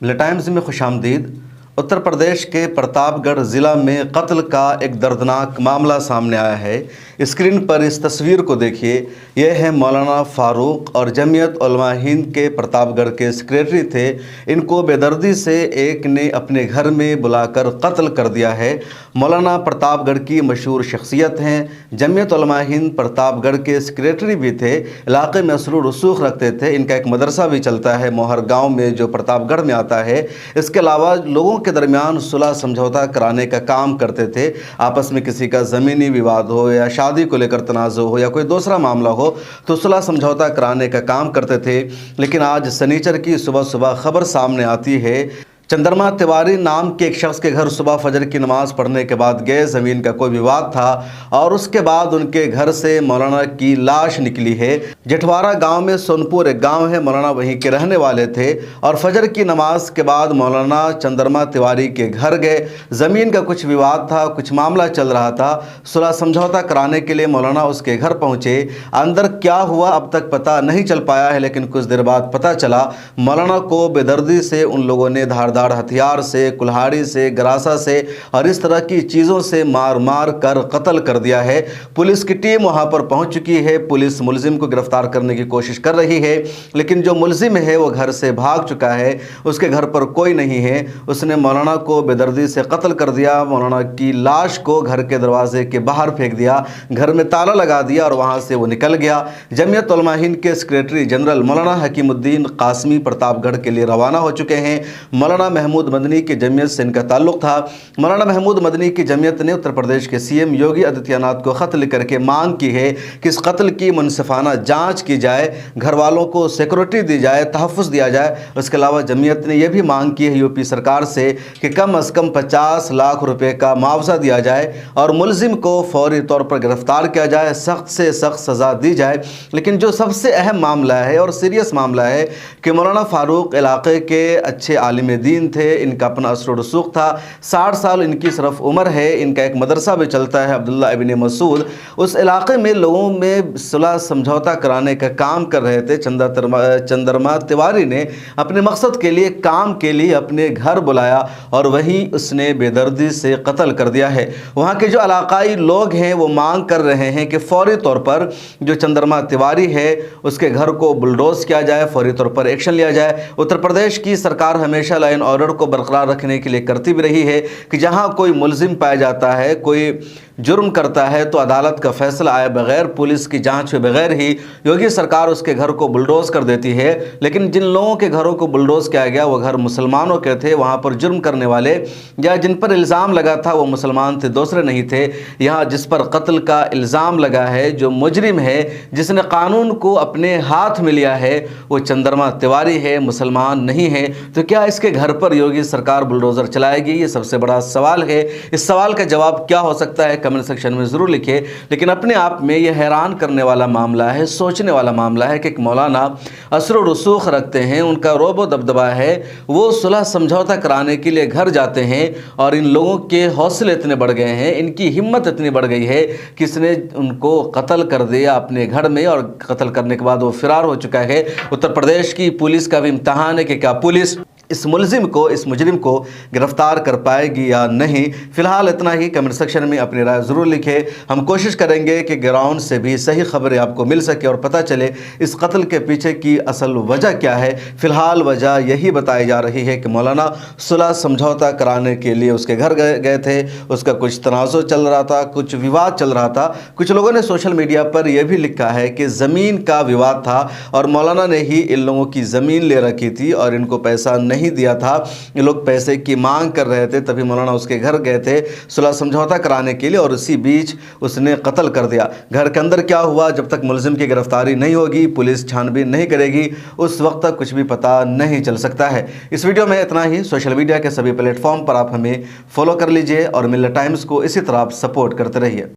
Times में खुशामदीद। उत्तर प्रदेश के प्रतापगढ़ ज़िला में कत्ल का एक दर्दनाक मामला सामने आया है। स्क्रीन पर इस तस्वीर को देखिए। यह है मौलाना फ़ारूक और जमीयत उलमा हिंद के प्रतापगढ़ के सेक्रेटरी थे। इनको बेदर्दी से एक ने अपने घर में बुलाकर कत्ल कर दिया है। मौलाना प्रतापगढ़ की मशहूर शख्सियत हैं। जमीयत उलमा हिंद प्रतापगढ़ के सेक्रेटरी भी थे। इलाके में असर रसूख रखते थे। इनका एक मदरसा भी चलता है मोहर गाँव में, जो प्रतापगढ़ में आता है। इसके अलावा लोगों के दरमियान सुलह समझौता कराने का काम करते थे। आपस में किसी का ज़मीनी विवाद हो या शादी को लेकर तनाज़ुर हो या कोई दूसरा मामला हो तो सुलह समझौता कराने का काम करते थे। लेकिन आज शनिचर की सुबह सुबह खबर सामने आती है। चंद्रमा तिवारी नाम के एक शख्स के घर सुबह फजर की नमाज़ पढ़ने के बाद गए। ज़मीन का कोई विवाद था और उसके बाद उनके घर से मौलाना की लाश निकली है। जेठवारा गांव में सोनपुर एक गांव है, मौलाना वहीं के रहने वाले थे और फजर की नमाज के बाद मौलाना चंद्रमा तिवारी के घर गए। ज़मीन का कुछ विवाद था, कुछ मामला चल रहा था। सुलह समझौता कराने के लिए मौलाना उसके घर पहुँचे। अंदर क्या हुआ अब तक पता नहीं चल पाया है, लेकिन कुछ देर बाद पता चला मौलाना को बेदर्दी से उन लोगों ने धारदार हथियार से, कुल्हाड़ी से, गरासा से और इस तरह की चीज़ों से मार मार कर कत्ल कर दिया है। पुलिस की टीम वहां पर पहुंच चुकी है। पुलिस मुलजिम को गिरफ्तार करने की कोशिश कर रही है, लेकिन जो मुलजिम है वो घर से भाग चुका है। उसके घर पर कोई नहीं है। उसने मौलाना को बेदर्दी से कत्ल कर दिया। मौलाना की लाश को घर के दरवाजे के बाहर फेंक दिया, घर में ताला लगा दिया और वहां से वो निकल गया। जमीयत उलमा हिंद के सेक्रेटरी जनरल मौलाना हकीमुद्दीन कासमी प्रतापगढ़ के लिए रवाना हो चुके हैं। मौलाना महमूद मदनी की जमीयत से इनका ताल्लुक था। मौलाना महमूद मदनी की जमीयत ने उत्तर प्रदेश के सीएम योगी आदित्यनाथ को खत लिख करके मांग की है कि इस कत्ल की मुनसिफाना जांच की जाए, घर वालों को सिक्योरिटी दी जाए, तहफ़्फ़ुज़ दिया जाए। उसके अलावा जमीयत ने यह भी मांग की है यूपी सरकार से कि कम अज़ कम 50 लाख रुपए का मुआवजा दिया जाए और मुलजिम को फौरी तौर पर गिरफ्तार किया जाए, सख्त से सख्त सज़ा दी जाए। लेकिन जो सबसे अहम मामला है और सीरियस मामला है कि मौलाना फ़ारूक इलाके के अच्छे आलिम दीन थे। इनका अपना असर रसूख था। 60 साल इनकी सिर्फ उम्र है। इनका एक मदरसा भी चलता है, अब्दुल्ला इब्न मसूद। उस इलाके में लोगों में सुलह समझौता कराने का काम कर रहे थे। चंद्रमा तिवारी ने अपने मकसद के लिए, काम के लिए अपने घर बुलाया और वहीं उसने बेदर्दी से कत्ल कर दिया है। वहाँ के जो इलाकाई लोग हैं वो मांग कर रहे हैं कि फौरी तौर पर जो चंद्रमा तिवारी है उसके घर को बुलडोज किया जाए, फौरी तौर पर एक्शन लिया जाए। उत्तर प्रदेश की सरकार हमेशा लाइन ऑर्डर को बरकरार रखने के लिए करती भी रही है कि जहां कोई मुलजिम पाया जाता है, कोई जुर्म करता है, तो अदालत का फैसला आए बगैर, पुलिस की जांच के बगैर ही योगी सरकार उसके घर को बुलडोज कर देती है। लेकिन जिन लोगों के घरों को बुलडोज किया गया वो घर मुसलमानों के थे। वहां पर जुर्म करने वाले या जिन पर इल्ज़ाम लगा था वो मुसलमान थे, दूसरे नहीं थे। यहाँ जिस पर कत्ल का इल्ज़ाम लगा है, जो मुजरिम है, जिसने कानून को अपने हाथ में लिया है, वो चंद्रमा तिवारी है, मुसलमान नहीं है। तो क्या इसके घर पर योगी सरकार बुलडोज़र चलाएगी? ये सबसे बड़ा सवाल है। इस सवाल का जवाब क्या हो सकता है कमेंट सेक्शन में ज़रूर लिखिए। लेकिन अपने आप में यह हैरान करने वाला मामला है, सोचने वाला मामला है कि एक मौलाना असर रसूख रखते हैं, उनका रोबो दबदबा है, वो सुलह समझौता कराने के लिए घर जाते हैं और इन लोगों के हौसले इतने बढ़ गए हैं, इनकी हिम्मत इतनी बढ़ गई है कि इसने उनको कत्ल कर दिया अपने घर में और कत्ल करने के बाद वो फरार हो चुका है। उत्तर प्रदेश की पुलिस का भी इम्तहान है कि क्या पुलिस इस मुलजिम को, इस मुजरिम को गिरफ्तार कर पाएगी या नहीं। फिलहाल इतना ही। कमेंट सेक्शन में अपनी राय ज़रूर लिखें। हम कोशिश करेंगे कि ग्राउंड से भी सही खबरें आपको मिल सके और पता चले इस कत्ल के पीछे की असल वजह क्या है। फ़िलहाल वजह यही बताई जा रही है कि मौलाना सुलह समझौता कराने के लिए उसके घर गए थे। उसका कुछ तनाज़ुर चल रहा था, कुछ विवाद चल रहा था। कुछ लोगों ने सोशल मीडिया पर यह भी लिखा है कि ज़मीन का विवाद था और मौलाना ने ही इन लोगों की ज़मीन ले रखी थी और इनको पैसा नहीं दिया था। ये लोग पैसे की मांग कर रहे थे, तभी मौलाना उसके घर गए थे सुलह समझौता कराने के लिए और उसी बीच उसने कत्ल कर दिया। घर के अंदर क्या हुआ, जब तक मुलजिम की गिरफ्तारी नहीं होगी, पुलिस छानबीन नहीं करेगी, उस वक्त तक कुछ भी पता नहीं चल सकता है। इस वीडियो में इतना ही। सोशल मीडिया के सभी प्लेटफॉर्म पर आप हमें फॉलो कर लीजिए और मिल्लत टाइम्स को इसी तरह आप सपोर्ट करते रहिए।